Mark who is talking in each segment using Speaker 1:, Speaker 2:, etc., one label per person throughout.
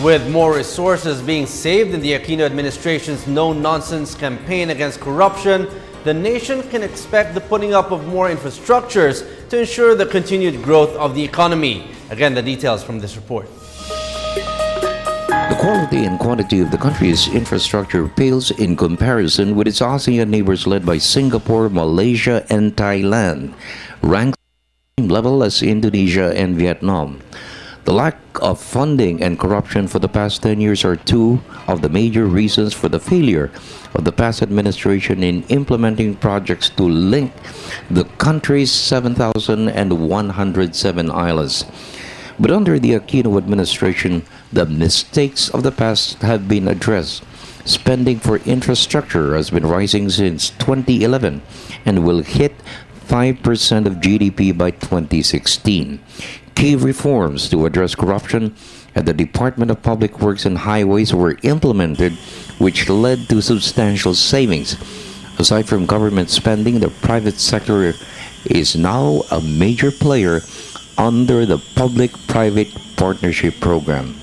Speaker 1: With more resources being saved in the Aquino administration's no-nonsense campaign against corruption, the nation can expect the putting up of more infrastructures to ensure the continued growth of the economy. Again, the details from this report.
Speaker 2: The quality and quantity of the country's infrastructure pales in comparison with its ASEAN neighbors led by Singapore, Malaysia, and Thailand, ranked at the same level as Indonesia and Vietnam. The lack of funding and corruption for the past 10 years are two of the major reasons for the failure of the past administration in implementing projects to link the country's 7,107 islands. But under the Aquino administration, the mistakes of the past have been addressed. Spending for infrastructure has been rising since 2011 and will hit 5% of GDP by 2016. Key reforms to address corruption at the Department of Public Works and Highways were implemented, which led to substantial savings. Aside from government spending, the private sector is now a major player under the Public-Private Partnership Program.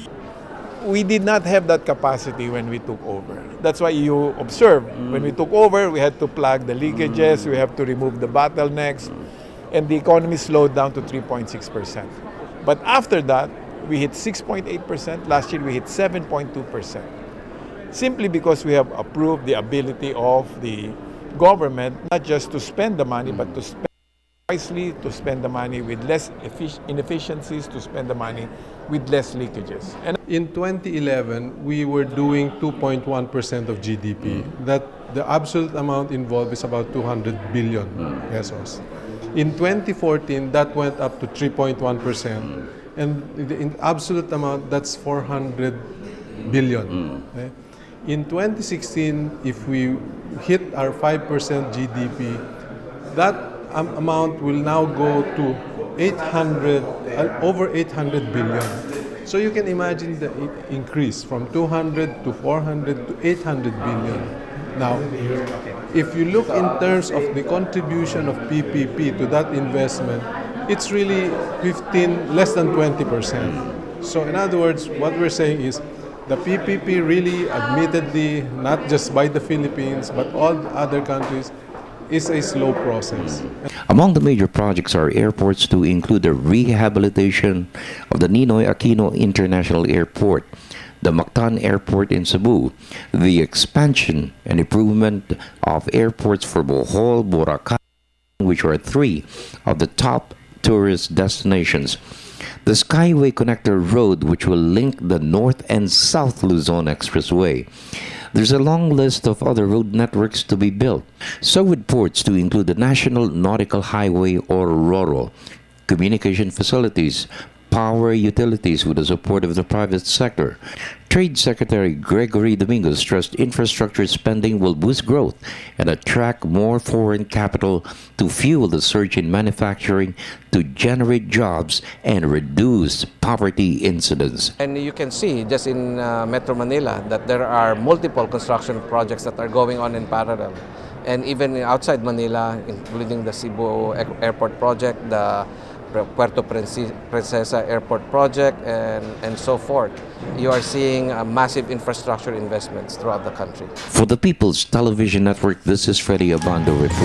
Speaker 3: We did not have that capacity when we took over. That's why you observe, when we took over, we had to plug the leakages, we have to remove the bottlenecks, and the economy slowed down to 3.6%. But after that, we hit 6.8%. Last year, we hit 7.2%. Simply because we have approved the ability of the government, not just to spend the money, but to spend wisely, to spend the money with less inefficiencies, to spend the money with less leakages. And
Speaker 4: in 2011, we were doing 2.1% of GDP. That the absolute amount involved is about 200 billion pesos. In 2014, that went up to 3.1%. And in absolute amount, that's 400 billion. Okay? In 2016, if we hit our 5% GDP, that amount will now go to over 800 billion. So you can imagine the increase from 200 to 400 to 800 billion. Now, if you look in terms of the contribution of PPP to that investment, it's really less than 20%. So in other words, what we're saying is the PPP really admittedly, not just by the Philippines, but all other countries, is a slow process.
Speaker 2: Among the major projects are airports to include the rehabilitation of the Ninoy Aquino International Airport, the Mactan Airport in Cebu, the expansion and improvement of airports for Bohol, Boracay, which are three of the top tourist destinations, the Skyway Connector Road, which will link the North and South Luzon Expressway. There's a long list of other road networks to be built. So with ports to include the National Nautical Highway or RORO, communication facilities, power utilities with the support of the private sector. Trade Secretary Gregory Domingo stressed infrastructure spending will boost growth and attract more foreign capital to fuel the surge in manufacturing, to generate jobs and reduce poverty incidents.
Speaker 5: And you can see just in Metro Manila that there are multiple construction projects that are going on in parallel. And even outside Manila, including the Cebu Airport project, the Puerto Princesa Airport project, and so forth. You are seeing massive infrastructure investments throughout the country.
Speaker 2: For the People's Television Network, this is Freddie Abando reporting.